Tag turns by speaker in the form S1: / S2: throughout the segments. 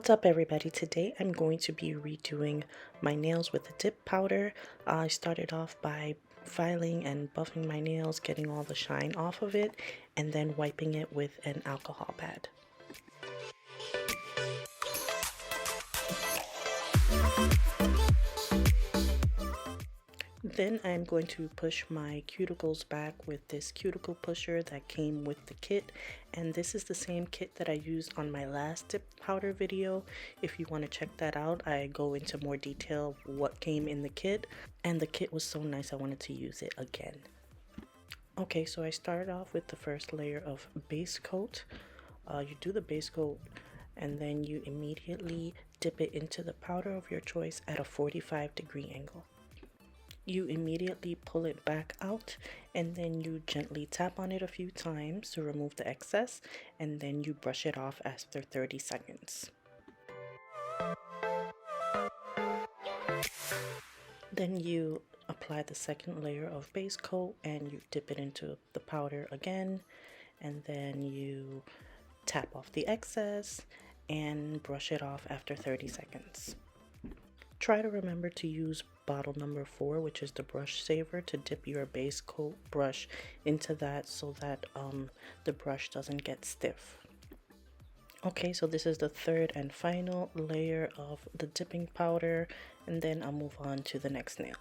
S1: What's up everybody? Today I'm going to be redoing my nails with a dip powder. I started off by filing and buffing my nails, getting all the shine off of it, and then wiping it with an alcohol pad. Then I'm going to push my cuticles back with this cuticle pusher that came with the kit, and this is the same kit that I used on my last dip powder video. If you want to check that out, I go into more detail what came in the kit, and the kit was so nice I wanted to use it again. Okay, so I started off with the first layer of base coat. You do the base coat and then you immediately dip it into the powder of your choice at a 45-degree angle. You immediately pull it back out and then you gently tap on it a few times to remove the excess, and then you brush it off after 30 seconds. Then you apply the second layer of base coat and you dip it into the powder again, and then you tap off the excess and brush it off after 30 seconds. Try to remember to use bottle number 4, which is the brush saver, to dip your base coat brush into that so that the brush doesn't get stiff. Okay, so this is the third and final layer of the dipping powder, and then I'll move on to the next nail.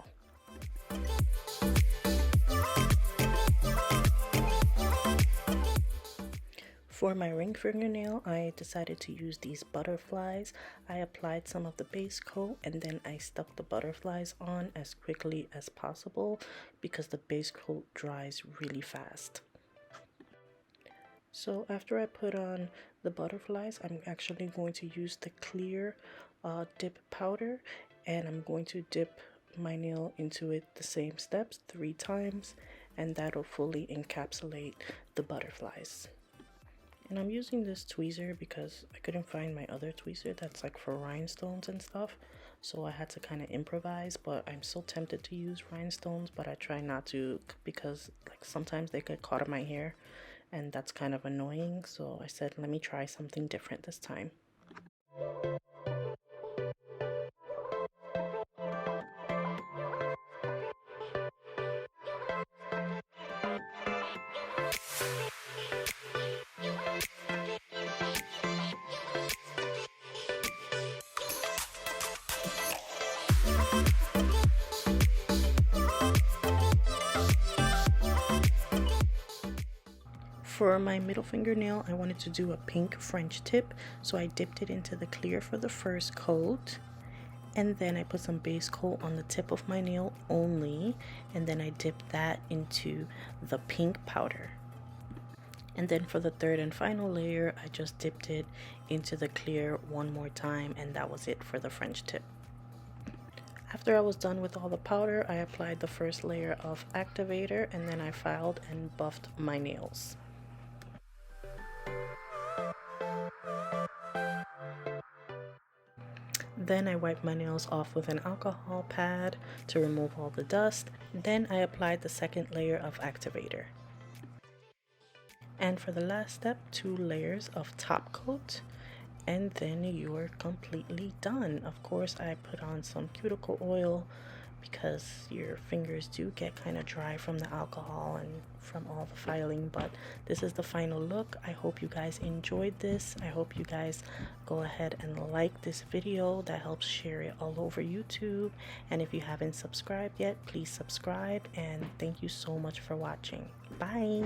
S1: For my ring fingernail, I decided to use these butterflies. I applied some of the base coat and then I stuck the butterflies on as quickly as possible because the base coat dries really fast. So after I put on the butterflies, I'm actually going to use the clear dip powder, and I'm going to dip my nail into it the same steps 3 times, and that'll fully encapsulate the butterflies. And I'm using this tweezer because I couldn't find my other tweezer that's like for rhinestones and stuff, so I had to kind of improvise. But I'm so tempted to use rhinestones, but I try not to because like sometimes they get caught in my hair and that's kind of annoying, so I said let me try something different this time. For my middle fingernail, I wanted to do a pink French tip, so I dipped it into the clear for the first coat, and then I put some base coat on the tip of my nail only, and then I dipped that into the pink powder. And then for the third and final layer, I just dipped it into the clear one more time, and that was it for the French tip. After I was done with all the powder, I applied the first layer of activator, and then I filed and buffed my nails. Then I wiped my nails off with an alcohol pad to remove all the dust. Then I applied the second layer of activator. And for the last step, 2 layers of top coat, and then you're completely done. Of course, I put on some cuticle oil because your fingers do get kind of dry from the alcohol and from all the filing, but this is the final look. I hope you guys enjoyed this. I hope you guys go ahead and like this video. That helps share it all over YouTube. And if you haven't subscribed yet, please subscribe, and thank you so much for watching. Bye.